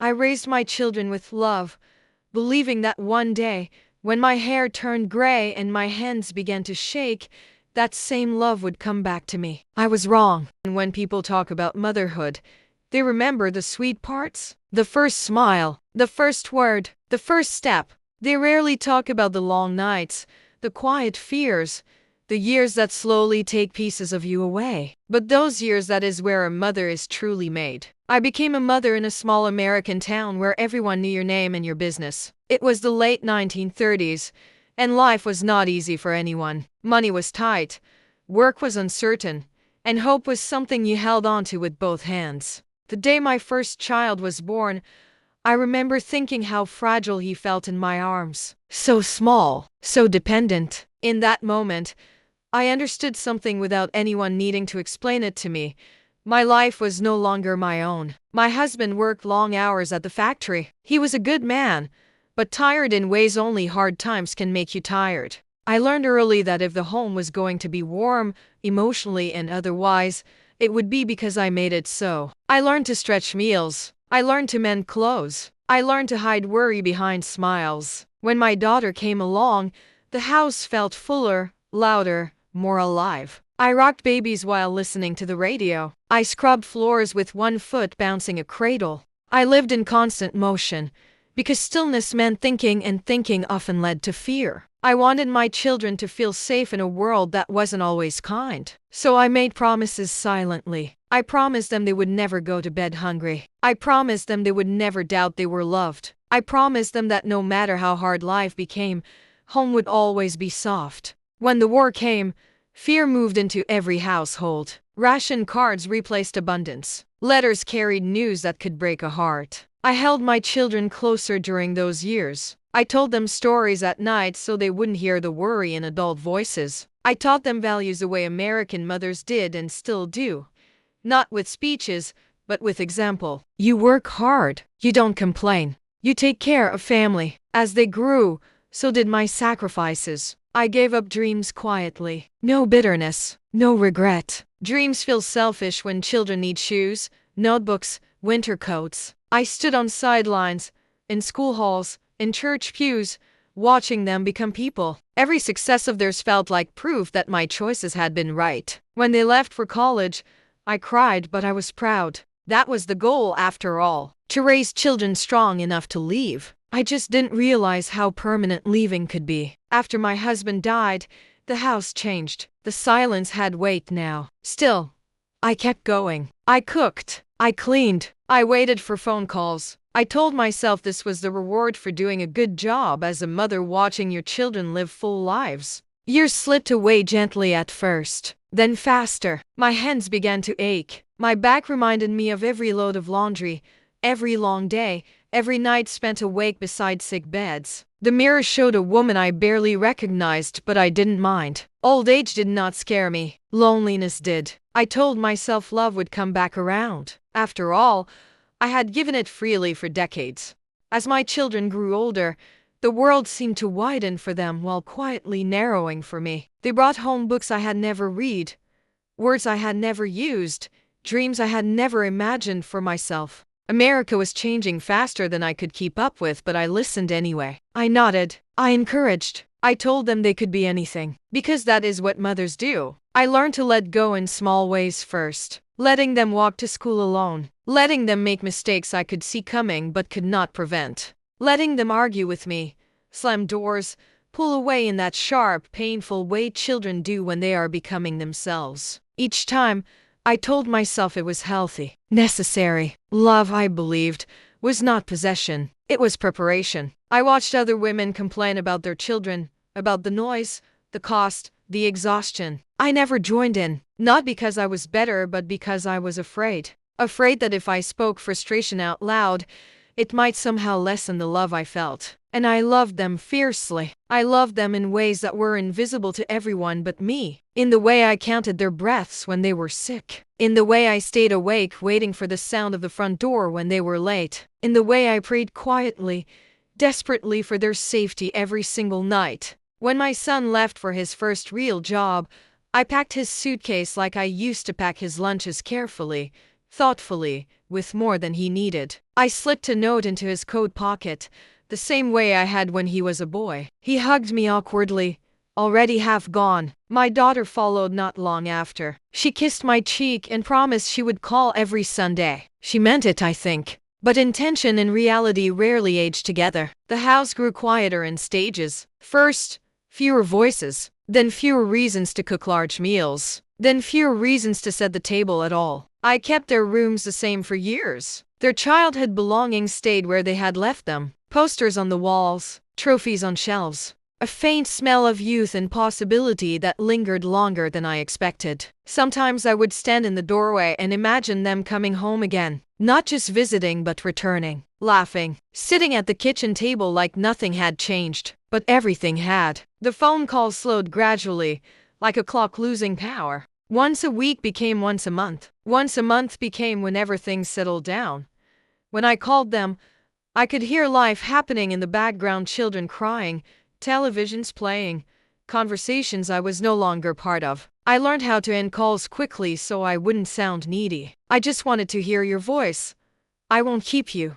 I raised my children with love, believing that one day, when my hair turned gray and my hands began to shake, that same love would come back to me. I was wrong. And when people talk about motherhood, they remember the sweet parts, the first smile, the first word, the first step. They rarely talk about the long nights, the quiet fears, the years that slowly take pieces of you away. But those years, that is where a mother is truly made. I became a mother in a small American town where everyone knew your name and your business. It was the late 1930s, and life was not easy for anyone. Money was tight, work was uncertain, and hope was something you held onto with both hands. The day my first child was born, I remember thinking how fragile he felt in my arms. So small, so dependent. In that moment, I understood something without anyone needing to explain it to me. My life was no longer my own. My husband worked long hours at the factory. He was a good man, but tired in ways only hard times can make you tired. I learned early that if the home was going to be warm, emotionally and otherwise, it would be because I made it so. I learned to stretch meals. I learned to mend clothes. I learned to hide worry behind smiles. When my daughter came along, the house felt fuller, louder, more alive. I rocked babies while listening to the radio. I scrubbed floors with one foot bouncing a cradle. I lived in constant motion, because stillness meant thinking, and thinking often led to fear. I wanted my children to feel safe in a world that wasn't always kind. So I made promises silently. I promised them they would never go to bed hungry. I promised them they would never doubt they were loved. I promised them that no matter how hard life became, home would always be soft. When the war came, fear moved into every household. Ration cards replaced abundance. Letters carried news that could break a heart. I held my children closer during those years. I told them stories at night so they wouldn't hear the worry in adult voices. I taught them values the way American mothers did and still do. Not with speeches, but with example. You work hard. You don't complain. You take care of family. As they grew, so did my sacrifices. I gave up dreams quietly. No bitterness, no regret. Dreams feel selfish when children need shoes, notebooks, winter coats. I stood on sidelines, in school halls, in church pews, watching them become people. Every success of theirs felt like proof that my choices had been right. When they left for college, I cried, but I was proud. That was the goal after all, to raise children strong enough to leave. I just didn't realize how permanent leaving could be. After my husband died, the house changed. The silence had weight now. Still, I kept going. I cooked. I cleaned. I waited for phone calls. I told myself this was the reward for doing a good job as a mother, watching your children live full lives. Years slipped away gently at first, then faster. My hands began to ache. My back reminded me of every load of laundry, every long day, every night spent awake beside sick beds. The mirror showed a woman I barely recognized, but I didn't mind. Old age did not scare me. Loneliness did. I told myself love would come back around. After all, I had given it freely for decades. As my children grew older, the world seemed to widen for them while quietly narrowing for me. They brought home books I had never read, words I had never used, dreams I had never imagined for myself. America was changing faster than I could keep up with, but I listened anyway. I nodded. I encouraged. I told them they could be anything, because that is what mothers do. I learned to let go in small ways first, letting them walk to school alone, letting them make mistakes I could see coming but could not prevent, letting them argue with me, slam doors, pull away in that sharp, painful way children do when they are becoming themselves. Each time, I told myself it was healthy, necessary. Love, I believed, was not possession. It was preparation. I watched other women complain about their children, about the noise, the cost, the exhaustion. I never joined in, not because I was better, but because I was afraid. Afraid that if I spoke frustration out loud, it might somehow lessen the love I felt. And I loved them fiercely. I loved them in ways that were invisible to everyone but me. In the way I counted their breaths when they were sick. In the way I stayed awake waiting for the sound of the front door when they were late. In the way I prayed quietly, desperately for their safety every single night. When my son left for his first real job, I packed his suitcase like I used to pack his lunches, carefully, thoughtfully, with more than he needed. I slipped a note into his coat pocket, the same way I had when he was a boy. He hugged me awkwardly, already half gone. My daughter followed not long after. She kissed my cheek and promised she would call every Sunday. She meant it, I think. But intention and reality rarely age together. The house grew quieter in stages. First, fewer voices, then fewer reasons to cook large meals, then fewer reasons to set the table at all. I kept their rooms the same for years. Their childhood belongings stayed where they had left them. Posters on the walls, trophies on shelves. A faint smell of youth and possibility that lingered longer than I expected. Sometimes I would stand in the doorway and imagine them coming home again. Not just visiting but returning, laughing, sitting at the kitchen table like nothing had changed. But everything had. The phone calls slowed gradually, like a clock losing power. Once a week became once a month. Once a month became whenever things settled down. When I called them, I could hear life happening in the background, children crying, televisions playing, conversations I was no longer part of. I learned how to end calls quickly so I wouldn't sound needy. I just wanted to hear your voice. I won't keep you.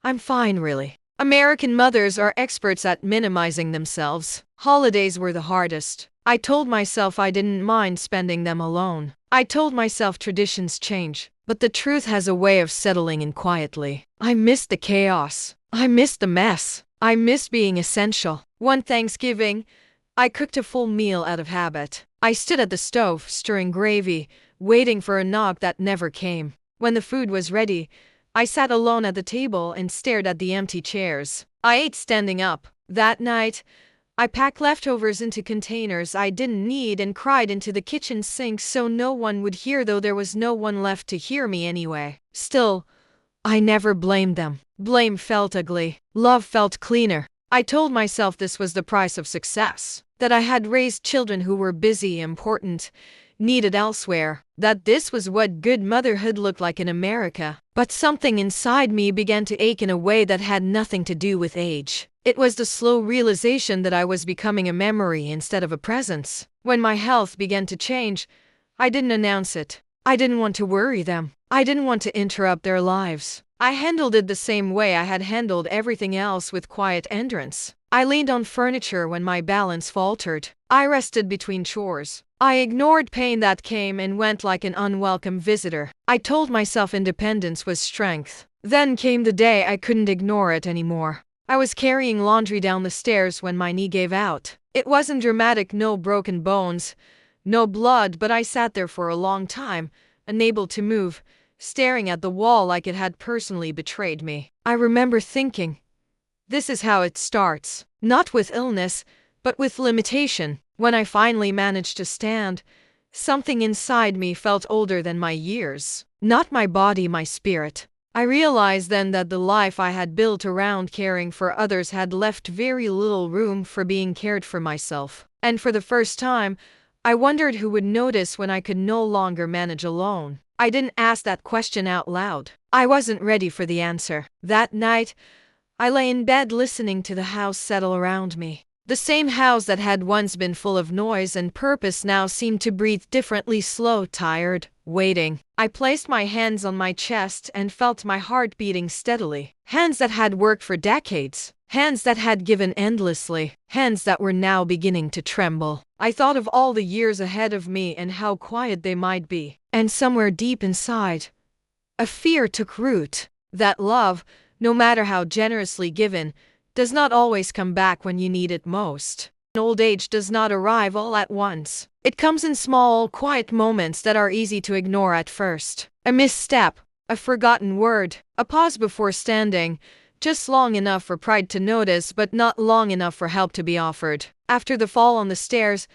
I'm fine, really. American mothers are experts at minimizing themselves. Holidays were the hardest. I told myself I didn't mind spending them alone. I told myself traditions change, but the truth has a way of settling in quietly. I missed the chaos. I missed the mess. I missed being essential. One Thanksgiving, I cooked a full meal out of habit. I stood at the stove, stirring gravy, waiting for a knock that never came. When the food was ready, I sat alone at the table and stared at the empty chairs. I ate standing up. That night, I packed leftovers into containers I didn't need and cried into the kitchen sink so no one would hear, though there was no one left to hear me anyway. Still, I never blamed them. Blame felt ugly. Love felt cleaner. I told myself this was the price of success. That I had raised children who were busy, important, needed elsewhere. That this was what good motherhood looked like in America. But something inside me began to ache in a way that had nothing to do with age. It was the slow realization that I was becoming a memory instead of a presence. When my health began to change, I didn't announce it. I didn't want to worry them. I didn't want to interrupt their lives. I handled it the same way I had handled everything else, with quiet endurance. I leaned on furniture when my balance faltered. I rested between chores. I ignored pain that came and went like an unwelcome visitor. I told myself independence was strength. Then came the day I couldn't ignore it anymore. I was carrying laundry down the stairs when my knee gave out. It wasn't dramatic, no broken bones, no blood, but I sat there for a long time, unable to move, staring at the wall like it had personally betrayed me. I remember thinking, this is how it starts. Not with illness, but with limitation. When I finally managed to stand, something inside me felt older than my years. Not my body, my spirit. I realized then that the life I had built around caring for others had left very little room for being cared for myself. And for the first time, I wondered who would notice when I could no longer manage alone. I didn't ask that question out loud. I wasn't ready for the answer. That night, I lay in bed listening to the house settle around me. The same house that had once been full of noise and purpose now seemed to breathe differently, slow, tired, waiting. I placed my hands on my chest and felt my heart beating steadily. Hands that had worked for decades. Hands that had given endlessly. Hands that were now beginning to tremble. I thought of all the years ahead of me and how quiet they might be. And somewhere deep inside, a fear took root. That love, no matter how generously given, does not always come back when you need it most. Old age does not arrive all at once. It comes in small, quiet moments that are easy to ignore at first. A misstep, a forgotten word, a pause before standing, just long enough for pride to notice but not long enough for help to be offered. After the fall on the stairs,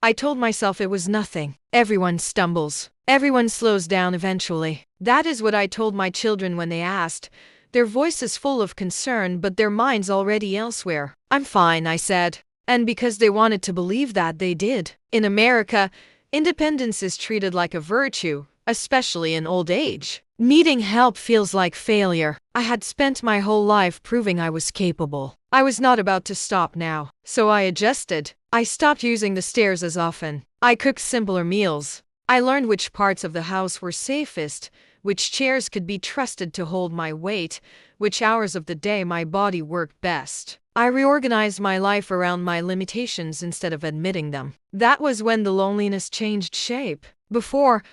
I told myself it was nothing. Everyone stumbles. Everyone slows down eventually. That is what I told my children when they asked, their voices full of concern but their minds already elsewhere. I'm fine, I said. And because they wanted to believe that, they did. In America, independence is treated like a virtue, especially in old age. Needing help feels like failure. I had spent my whole life proving I was capable. I was not about to stop now. So I adjusted. I stopped using the stairs as often. I cooked simpler meals. I learned which parts of the house were safest, which chairs could be trusted to hold my weight, which hours of the day my body worked best. I reorganized my life around my limitations instead of admitting them. That was when the loneliness changed shape. Before,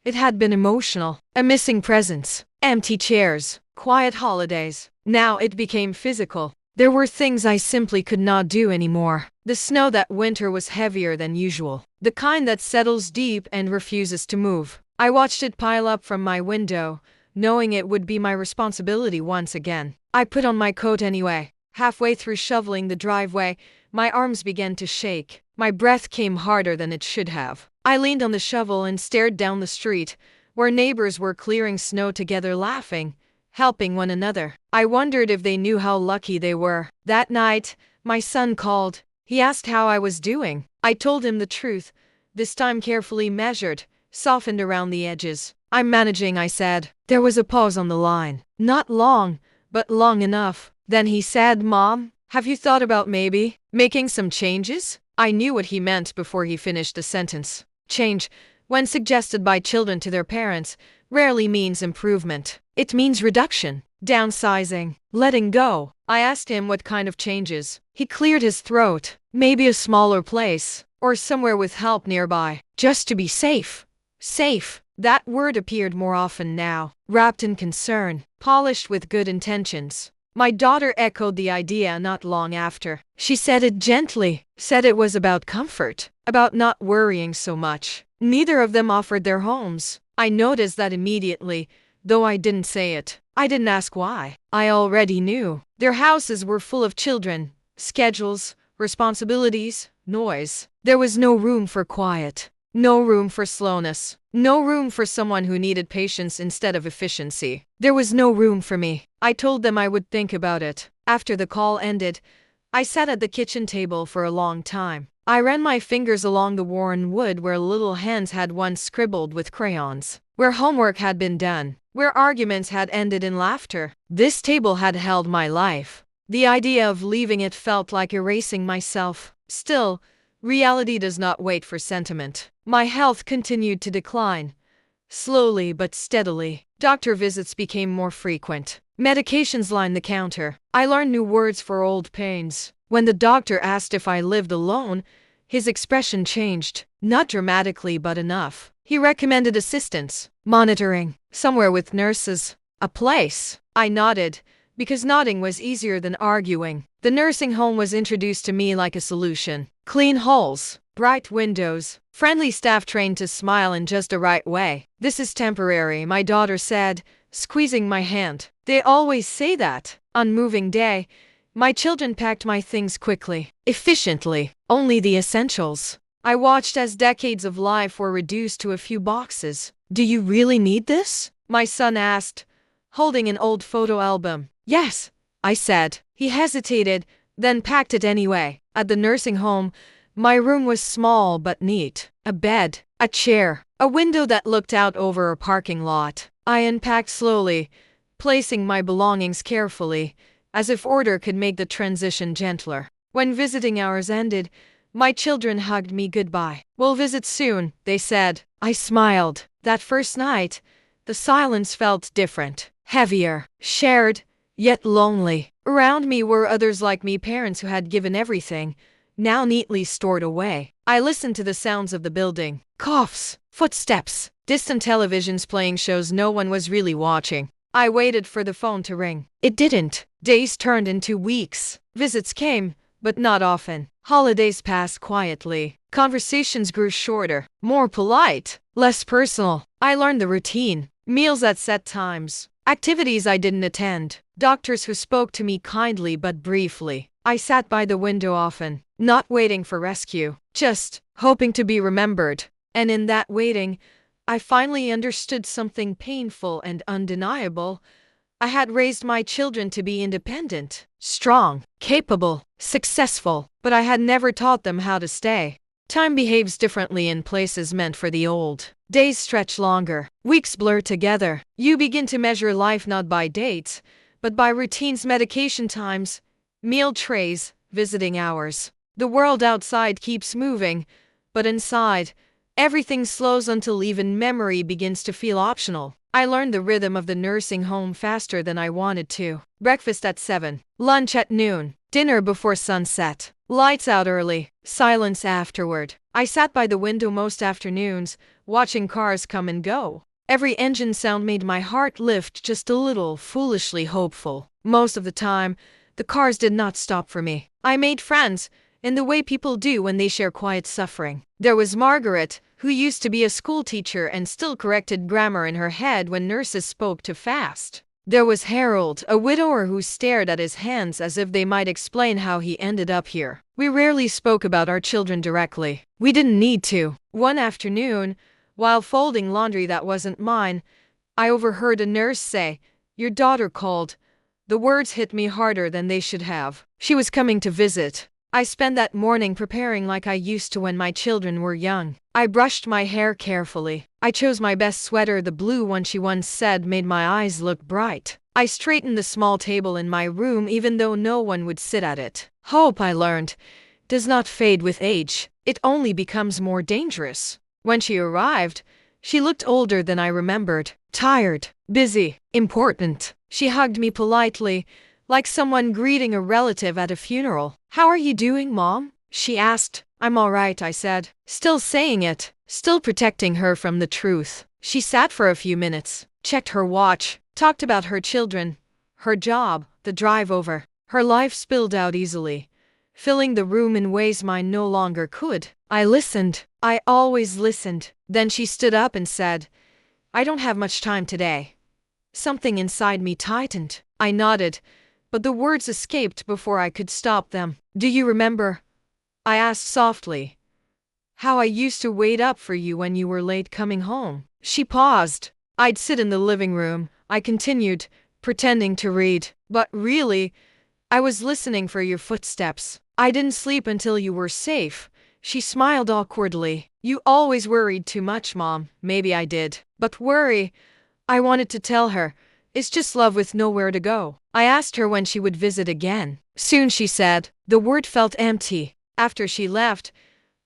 it had been emotional, a missing presence, empty chairs, quiet holidays. Now it became physical. There were things I simply could not do anymore. The snow that winter was heavier than usual, the kind that settles deep and refuses to move. I watched it pile up from my window, knowing it would be my responsibility once again. I put on my coat anyway. Halfway through shoveling the driveway, my arms began to shake. My breath came harder than it should have. I leaned on the shovel and stared down the street, where neighbors were clearing snow together, laughing, helping one another. I wondered if they knew how lucky they were. That night, my son called. He asked how I was doing. I told him the truth, this time carefully measured, softened around the edges. "I'm managing," I said. There was a pause on the line. Not long, but long enough. Then he said, "Mom, have you thought about maybe making some changes?" I knew what he meant before he finished the sentence. Change, when suggested by children to their parents, rarely means improvement. It means reduction, downsizing, letting go. I asked him what kind of changes. He cleared his throat. Maybe a smaller place, or somewhere with help nearby. Just to be safe. Safe. That word appeared more often now, wrapped in concern, polished with good intentions. My daughter echoed the idea not long after. She said it gently, said it was about comfort, about not worrying so much. Neither of them offered their homes. I noticed that immediately, though I didn't say it. I didn't ask why. I already knew. Their houses were full of children, schedules, responsibilities, noise. There was no room for quiet. No room for slowness. No room for someone who needed patience instead of efficiency. There was no room for me. I told them I would think about it. After the call ended, I sat at the kitchen table for a long time. I ran my fingers along the worn wood where little hands had once scribbled with crayons, where homework had been done, where arguments had ended in laughter. This table had held my life. The idea of leaving it felt like erasing myself. Still, reality does not wait for sentiment. My health continued to decline, slowly but steadily. Doctor visits became more frequent. Medications lined the counter. I learned new words for old pains. When the doctor asked if I lived alone, his expression changed. Not dramatically, but enough. He recommended assistance, monitoring, somewhere with nurses, a place. I nodded, because nodding was easier than arguing. The nursing home was introduced to me like a solution. Clean halls, bright windows, friendly staff trained to smile in just the right way. "This is temporary," my daughter said, squeezing my hand. "They always say that." On moving day, my children packed my things quickly, efficiently, only the essentials. I watched as decades of life were reduced to a few boxes. "Do you really need this?" my son asked, holding an old photo album. "Yes," I said. He hesitated, then packed it anyway. At the nursing home, my room was small but neat. A bed, a chair, a window that looked out over a parking lot. I unpacked slowly, placing my belongings carefully, as if order could make the transition gentler. When visiting hours ended, my children hugged me goodbye. "We'll visit soon," they said. I smiled. That first night, the silence felt different, heavier, shared, yet lonely. Around me were others like me, parents who had given everything, now neatly stored away. I listened to the sounds of the building. Coughs, footsteps, distant televisions playing shows no one was really watching. I waited for the phone to ring. It didn't. Days turned into weeks. Visits came, but not often. Holidays passed quietly. Conversations grew shorter, more polite, less personal. I learned the routine. Meals at set times. Activities I didn't attend. Doctors who spoke to me kindly but briefly. I sat by the window often, not waiting for rescue, just hoping to be remembered. And in that waiting, I finally understood something painful and undeniable. I had raised my children to be independent, strong, capable, successful, but I had never taught them how to stay. Time behaves differently in places meant for the old. Days stretch longer, weeks blur together. You begin to measure life not by dates, but by routines, medication times, meal trays, visiting hours. The world outside keeps moving, but inside, everything slows until even memory begins to feel optional. I learned the rhythm of the nursing home faster than I wanted to. Breakfast at 7, lunch at noon, dinner before sunset, lights out early, silence afterward. I sat by the window most afternoons, watching cars come and go. Every engine sound made my heart lift just a little, foolishly hopeful. Most of the time, the cars did not stop for me. I made friends, in the way people do when they share quiet suffering. There was Margaret, who used to be a school teacher and still corrected grammar in her head when nurses spoke too fast. There was Harold, a widower who stared at his hands as if they might explain how he ended up here. We rarely spoke about our children directly. We didn't need to. One afternoon, while folding laundry that wasn't mine, I overheard a nurse say, "Your daughter called." The words hit me harder than they should have. She was coming to visit. I spent that morning preparing like I used to when my children were young. I brushed my hair carefully. I chose my best sweater, the blue one she once said made my eyes look bright. I straightened the small table in my room even though no one would sit at it. Hope, I learned, does not fade with age. It only becomes more dangerous. When she arrived, she looked older than I remembered. Tired, busy, important. She hugged me politely, like someone greeting a relative at a funeral. "How are you doing, Mom?" she asked. "I'm all right," I said, still saying it, still protecting her from the truth. She sat for a few minutes, checked her watch, talked about her children, her job, the drive over. Her life spilled out easily, filling the room in ways mine no longer could. I listened. I always listened. Then she stood up and said, "I don't have much time today." Something inside me tightened. I nodded, but the words escaped before I could stop them. "Do you remember?" I asked softly. "How I used to wait up for you when you were late coming home?" She paused. "I'd sit in the living room," I continued, pretending to read. "But really, I was listening for your footsteps. I didn't sleep until you were safe." She smiled awkwardly. "You always worried too much, Mom." Maybe I did. But worry, I wanted to tell her, is just love with nowhere to go. I asked her when she would visit again. "Soon," she said. The word felt empty. After she left,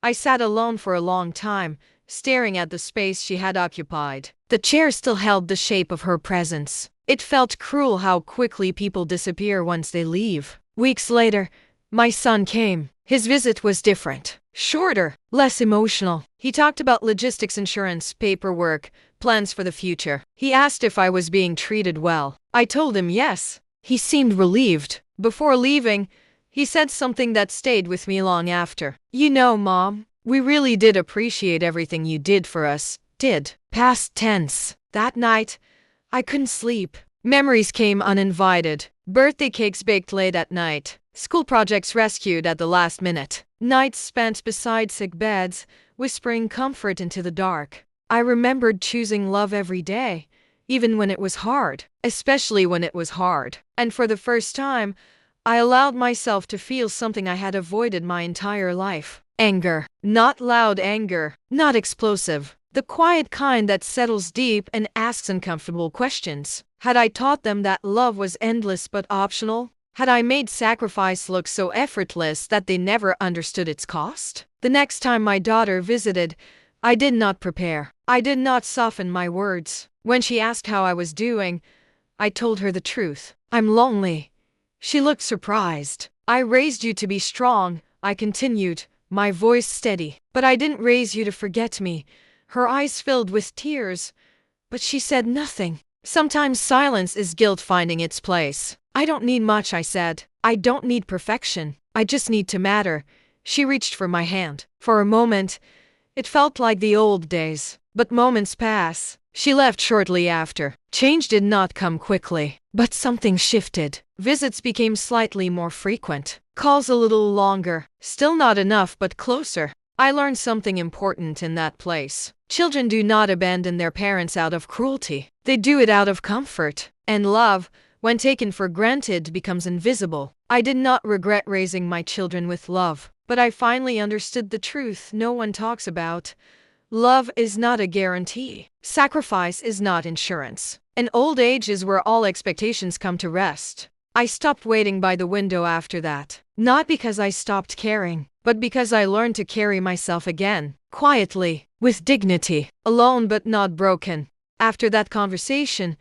I sat alone for a long time, staring at the space she had occupied. The chair still held the shape of her presence. It felt cruel how quickly people disappear once they leave. Weeks later, my son came. His visit was different. Shorter, less emotional. He talked about logistics, insurance, paperwork, plans for the future. He asked if I was being treated well. I told him yes. He seemed relieved. Before leaving, he said something that stayed with me long after. "You know, Mom, we really did appreciate everything you did for us." Did. Past tense. That night, I couldn't sleep. Memories came uninvited. Birthday cakes baked late at night. School projects rescued at the last minute. Nights spent beside sick beds, whispering comfort into the dark. I remembered choosing love every day, even when it was hard, especially when it was hard. And for the first time, I allowed myself to feel something I had avoided my entire life. Anger. Not loud anger, not explosive. The quiet kind that settles deep and asks uncomfortable questions. Had I taught them that love was endless but optional? Had I made sacrifice look so effortless that they never understood its cost? The next time my daughter visited, I did not prepare. I did not soften my words. When she asked how I was doing, I told her the truth. "I'm lonely." She looked surprised. "I raised you to be strong," I continued, my voice steady. "But I didn't raise you to forget me." Her eyes filled with tears, but she said nothing. Sometimes silence is guilt finding its place. "I don't need much," I said. "I don't need perfection. I just need to matter." She reached for my hand. For a moment, it felt like the old days. But moments pass. She left shortly after. Change did not come quickly, but something shifted. Visits became slightly more frequent. Calls a little longer. Still not enough, but closer. I learned something important in that place. Children do not abandon their parents out of cruelty. They do it out of comfort. And love, when taken for granted, becomes invisible. I did not regret raising my children with love, but I finally understood the truth no one talks about. Love is not a guarantee. Sacrifice is not insurance. And old age is where all expectations come to rest. I stopped waiting by the window after that. Not because I stopped caring, but because I learned to carry myself again. Quietly, with dignity. Alone but not broken. After that conversation,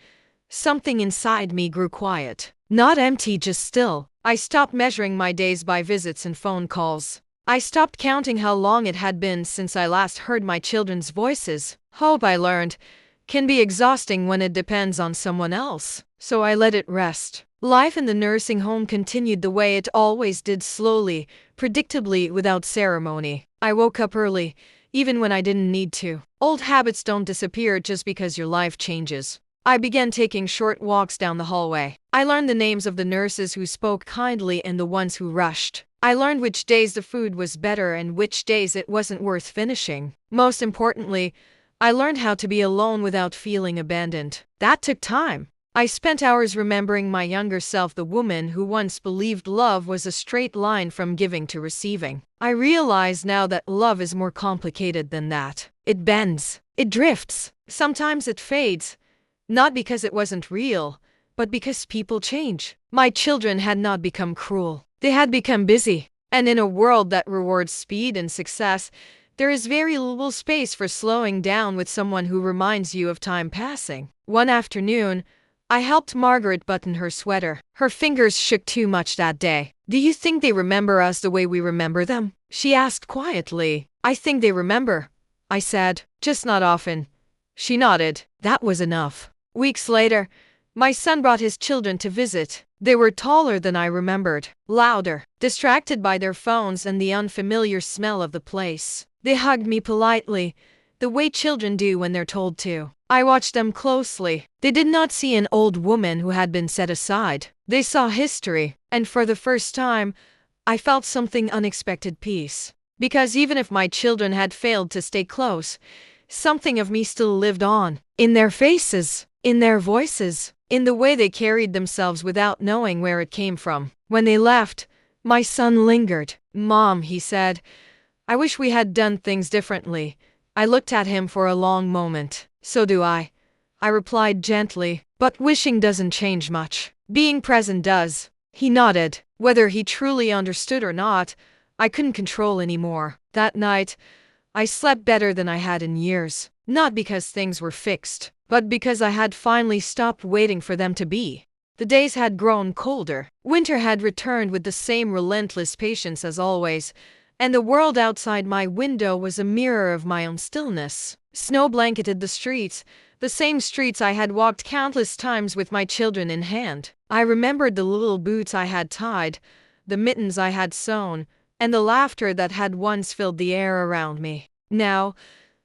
something inside me grew quiet. Not empty, just still. I stopped measuring my days by visits and phone calls. I stopped counting how long it had been since I last heard my children's voices. Hope, I learned, can be exhausting when it depends on someone else. So I let it rest. Life in the nursing home continued the way it always did, slowly, predictably, without ceremony. I woke up early, even when I didn't need to. Old habits don't disappear just because your life changes. I began taking short walks down the hallway. I learned the names of the nurses who spoke kindly and the ones who rushed. I learned which days the food was better and which days it wasn't worth finishing. Most importantly, I learned how to be alone without feeling abandoned. That took time. I spent hours remembering my younger self, the woman who once believed love was a straight line from giving to receiving. I realize now that love is more complicated than that. It bends. It drifts. Sometimes it fades. Not because it wasn't real, but because people change. My children had not become cruel. They had become busy. And in a world that rewards speed and success, there is very little space for slowing down with someone who reminds you of time passing. One afternoon, I helped Margaret button her sweater. Her fingers shook too much that day. "Do you think they remember us the way we remember them?" she asked quietly. "I think they remember," I said. "Just not often." She nodded. That was enough. Weeks later, my son brought his children to visit. They were taller than I remembered, louder, distracted by their phones and the unfamiliar smell of the place. They hugged me politely, the way children do when they're told to. I watched them closely. They did not see an old woman who had been set aside. They saw history, and for the first time, I felt something unexpected: peace. Because even if my children had failed to stay close, something of me still lived on. In their faces, in their voices, in the way they carried themselves without knowing where it came from. When they left, my son lingered. "Mom," he said, "I wish we had done things differently." I looked at him for a long moment. "So do I," I replied gently. "But wishing doesn't change much. Being present does." He nodded. Whether he truly understood or not, I couldn't control anymore. That night, I slept better than I had in years. Not because things were fixed, but because I had finally stopped waiting for them to be. The days had grown colder. Winter had returned with the same relentless patience as always, and the world outside my window was a mirror of my own stillness. Snow blanketed the streets, the same streets I had walked countless times with my children in hand. I remembered the little boots I had tied, the mittens I had sewn, and the laughter that had once filled the air around me. Now,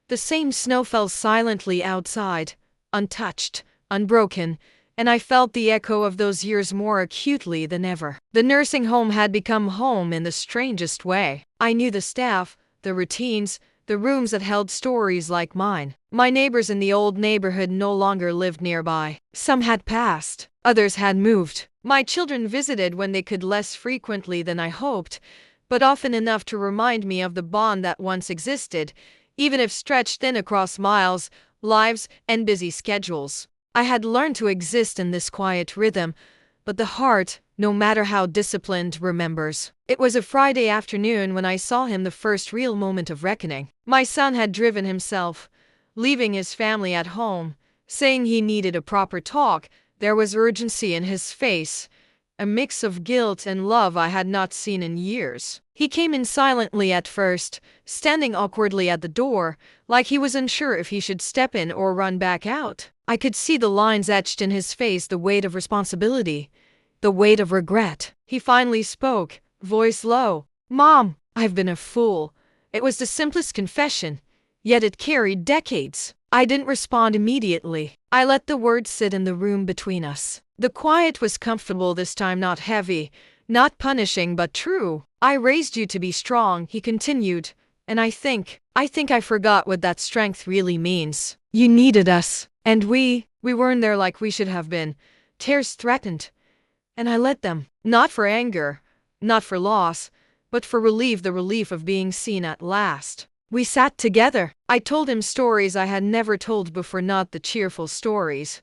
the same snow fell silently outside, untouched, unbroken, and I felt the echo of those years more acutely than ever. The nursing home had become home in the strangest way. I knew the staff, the routines, the rooms that held stories like mine. My neighbors in the old neighborhood no longer lived nearby. Some had passed, others had moved. My children visited when they could, less frequently than I hoped, but often enough to remind me of the bond that once existed, even if stretched thin across miles, lives, and busy schedules. I had learned to exist in this quiet rhythm, but the heart, no matter how disciplined, remembers. It was a Friday afternoon when I saw him, the first real moment of reckoning. My son had driven himself, leaving his family at home, saying he needed a proper talk. There was urgency in his face, a mix of guilt and love I had not seen in years. He came in silently at first, standing awkwardly at the door, like he was unsure if he should step in or run back out. I could see the lines etched in his face, the weight of responsibility, the weight of regret. He finally spoke, voice low. "Mom, I've been a fool." It was the simplest confession, yet it carried decades. I didn't respond immediately. I let the words sit in the room between us. The quiet was comfortable this time, not heavy, not punishing, but true. "I raised you to be strong," he continued, "and I think I forgot what that strength really means. You needed us, and we weren't there like we should have been. Tears threatened, and I let them. Not for anger, not for loss, but for relief, the relief of being seen at last." We sat together. I told him stories I had never told before, not the cheerful stories,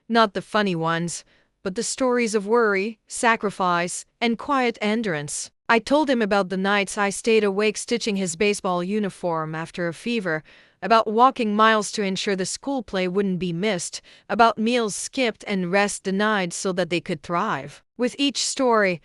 not the funny ones, but the stories of worry, sacrifice, and quiet endurance. I told him about the nights I stayed awake stitching his baseball uniform after a fever, about walking miles to ensure the school play wouldn't be missed, about meals skipped and rest denied so that they could thrive. With each story,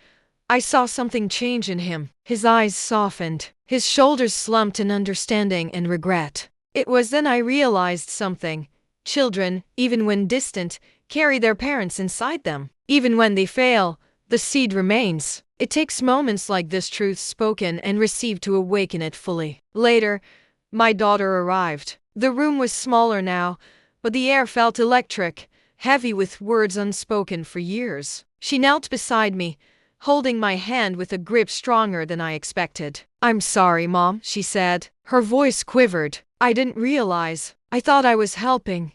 I saw something change in him. His eyes softened, his shoulders slumped in understanding and regret. It was then I realized something. Children, even when distant, carry their parents inside them. Even when they fail, the seed remains. It takes moments like this truth spoken and received to awaken it fully. Later, my daughter arrived. The room was smaller now, but the air felt electric, heavy with words unspoken for years. She knelt beside me, holding my hand with a grip stronger than I expected. "I'm sorry, Mom," she said. Her voice quivered. "I didn't realize. I thought I was helping,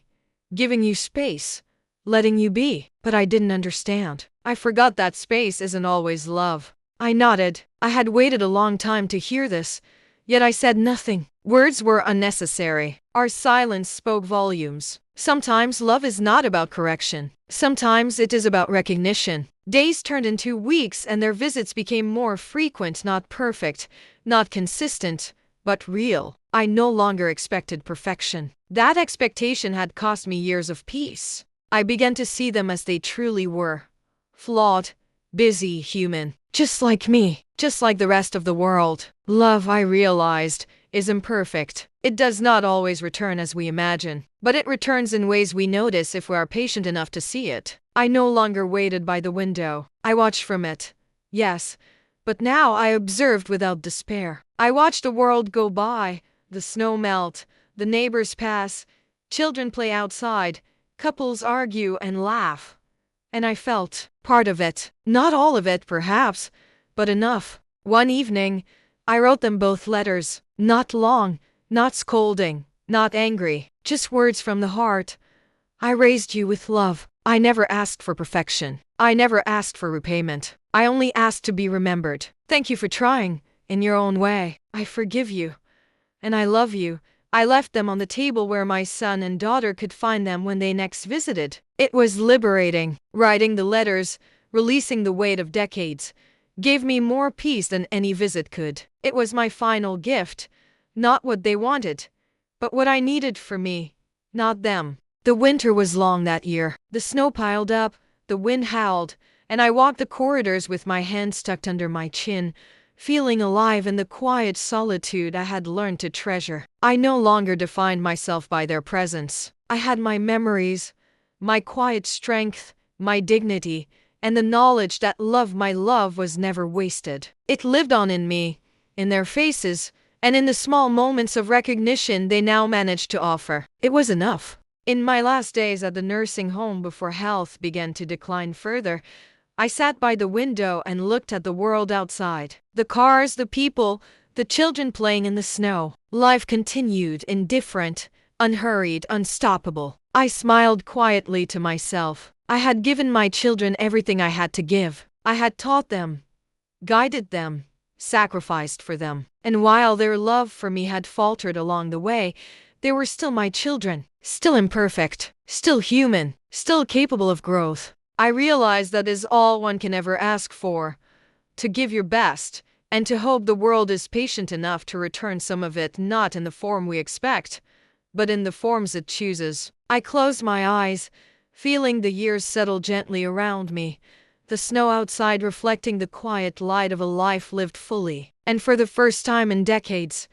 giving you space, letting you be. But I didn't understand. I forgot that space isn't always love." I nodded. I had waited a long time to hear this, yet I said nothing. Words were unnecessary. Our silence spoke volumes. Sometimes love is not about correction. Sometimes it is about recognition. Days turned into weeks and their visits became more frequent, not perfect, not consistent, but real. I no longer expected perfection. That expectation had cost me years of peace. I began to see them as they truly were. Flawed, busy, human. Just like me. Just like the rest of the world. Love, I realized, is imperfect. It does not always return as we imagine, but it returns in ways we notice if we are patient enough to see it. I no longer waited by the window. I watched from it. Yes, but now I observed without despair. I watched the world go by, the snow melt, the neighbors pass, children play outside, couples argue and laugh. And I felt part of it. Not all of it, perhaps, but enough. One evening, I wrote them both letters. Not long, not scolding, not angry, just words from the heart. I raised you with love. I never asked for perfection. I never asked for repayment. I only asked to be remembered. Thank you for trying, in your own way. I forgive you. And I love you. I left them on the table where my son and daughter could find them when they next visited. It was liberating. Writing the letters, releasing the weight of decades, gave me more peace than any visit could. It was my final gift, not what they wanted, but what I needed for me, not them. The winter was long that year. The snow piled up, the wind howled, and I walked the corridors with my hands tucked under my chin, feeling alive in the quiet solitude I had learned to treasure. I no longer defined myself by their presence. I had my memories, my quiet strength, my dignity, and the knowledge that my love was never wasted. It lived on in me, in their faces, and in the small moments of recognition they now managed to offer. It was enough. In my last days at the nursing home before health began to decline further, I sat by the window and looked at the world outside. The cars, the people, the children playing in the snow. Life continued, indifferent, unhurried, unstoppable. I smiled quietly to myself. I had given my children everything I had to give. I had taught them, guided them, sacrificed for them. And while their love for me had faltered along the way, they were still my children, still imperfect, still human, still capable of growth. I realized that is all one can ever ask for, to give your best, and to hope the world is patient enough to return some of it not in the form we expect, but in the forms it chooses. I closed my eyes, feeling the years settle gently around me, the snow outside reflecting the quiet light of a life lived fully. And for the first time in decades,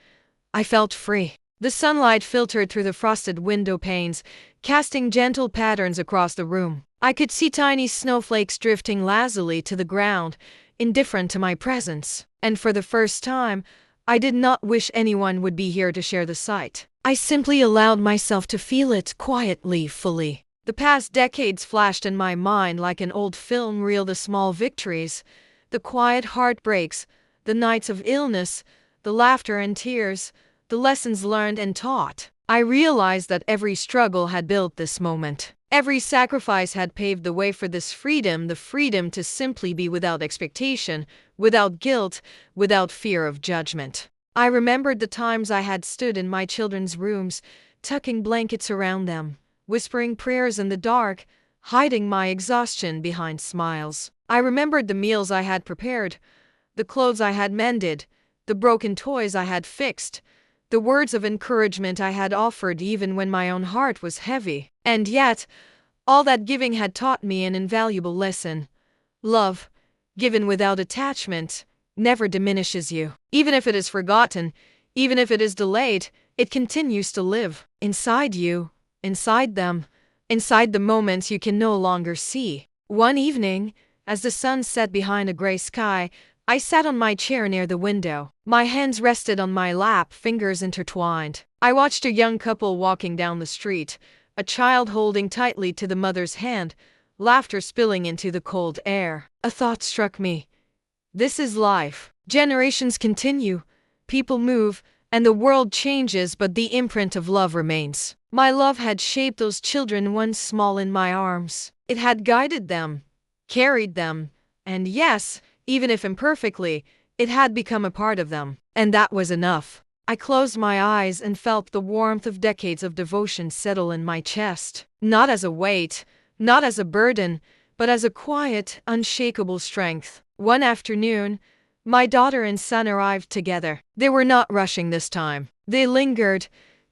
I felt free. The sunlight filtered through the frosted window panes, casting gentle patterns across the room. I could see tiny snowflakes drifting lazily to the ground, indifferent to my presence. And for the first time, I did not wish anyone would be here to share the sight. I simply allowed myself to feel it quietly, fully. The past decades flashed in my mind like an old film reel, the small victories, the quiet heartbreaks, the nights of illness, the laughter and tears, the lessons learned and taught. I realized that every struggle had built this moment. Every sacrifice had paved the way for this freedom, the freedom to simply be without expectation, without guilt, without fear of judgment. I remembered the times I had stood in my children's rooms, tucking blankets around them, whispering prayers in the dark, hiding my exhaustion behind smiles. I remembered the meals I had prepared, the clothes I had mended, the broken toys I had fixed, the words of encouragement I had offered even when my own heart was heavy. And yet, all that giving had taught me an invaluable lesson. Love, given without attachment, never diminishes you. Even if it is forgotten, even if it is delayed, it continues to live inside you, inside them, inside the moments you can no longer see. One evening, as the sun set behind a gray sky, I sat on my chair near the window. My hands rested on my lap, fingers intertwined. I watched a young couple walking down the street, a child holding tightly to the mother's hand, laughter spilling into the cold air. A thought struck me. This is life. Generations continue, people move, and the world changes, but the imprint of love remains. My love had shaped those children once small in my arms. It had guided them, carried them, and yes, even if imperfectly, it had become a part of them. And that was enough. I closed my eyes and felt the warmth of decades of devotion settle in my chest. Not as a weight, not as a burden, but as a quiet, unshakable strength. One afternoon, my daughter and son arrived together. They were not rushing this time. They lingered,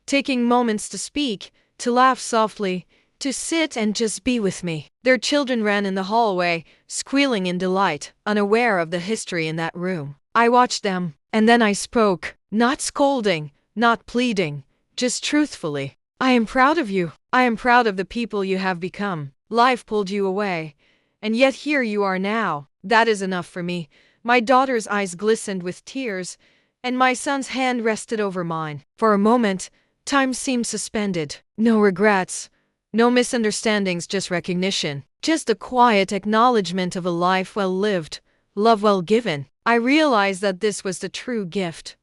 taking moments to speak, to laugh softly, to sit and just be with me. Their children ran in the hallway, squealing in delight, unaware of the history in that room. I watched them, and then I spoke, not scolding, not pleading, just truthfully. I am proud of you. I am proud of the people you have become. Life pulled you away, and yet here you are now. That is enough for me. My daughter's eyes glistened with tears, and my son's hand rested over mine. For a moment, time seemed suspended. No regrets, no misunderstandings, just recognition. Just a quiet acknowledgement of a life well lived, love well given. I realized that this was the true gift.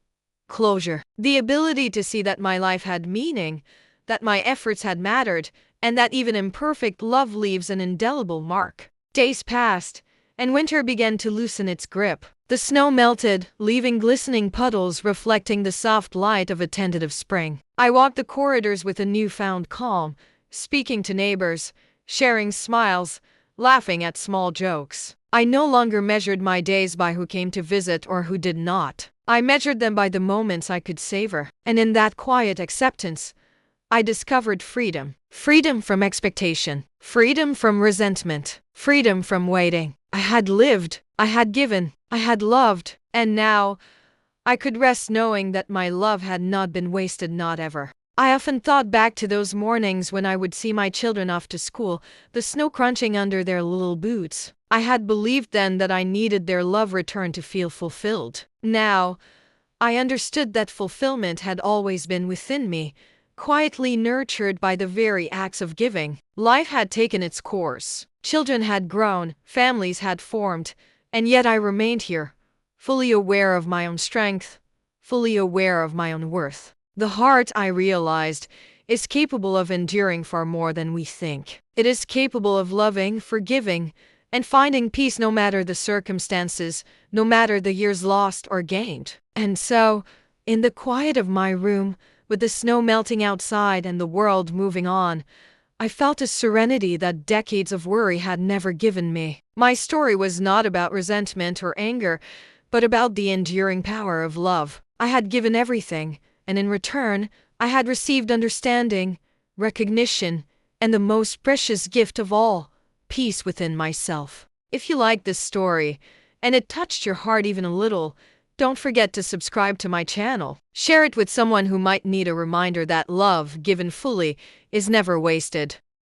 Closure. The ability to see that my life had meaning, that my efforts had mattered, and that even imperfect love leaves an indelible mark. Days passed, and winter began to loosen its grip. The snow melted, leaving glistening puddles reflecting the soft light of a tentative spring. I walked the corridors with a newfound calm, speaking to neighbors, sharing smiles, laughing at small jokes. I no longer measured my days by who came to visit or who did not. I measured them by the moments I could savor. And in that quiet acceptance, I discovered freedom. Freedom from expectation. Freedom from resentment. Freedom from waiting. I had lived. I had given. I had loved. And now, I could rest knowing that my love had not been wasted, not ever. I often thought back to those mornings when I would see my children off to school, the snow crunching under their little boots. I had believed then that I needed their love returned to feel fulfilled. Now, I understood that fulfillment had always been within me, quietly nurtured by the very acts of giving. Life had taken its course. Children had grown, families had formed, and yet I remained here, fully aware of my own strength, fully aware of my own worth. The heart, I realized, is capable of enduring far more than we think. It is capable of loving, forgiving, and finding peace no matter the circumstances, no matter the years lost or gained. And so, in the quiet of my room, with the snow melting outside and the world moving on, I felt a serenity that decades of worry had never given me. My story was not about resentment or anger, but about the enduring power of love. I had given everything, and in return, I had received understanding, recognition, and the most precious gift of all, peace within myself. If you like this story, and it touched your heart even a little, don't forget to subscribe to my channel. Share it with someone who might need a reminder that love, given fully, is never wasted.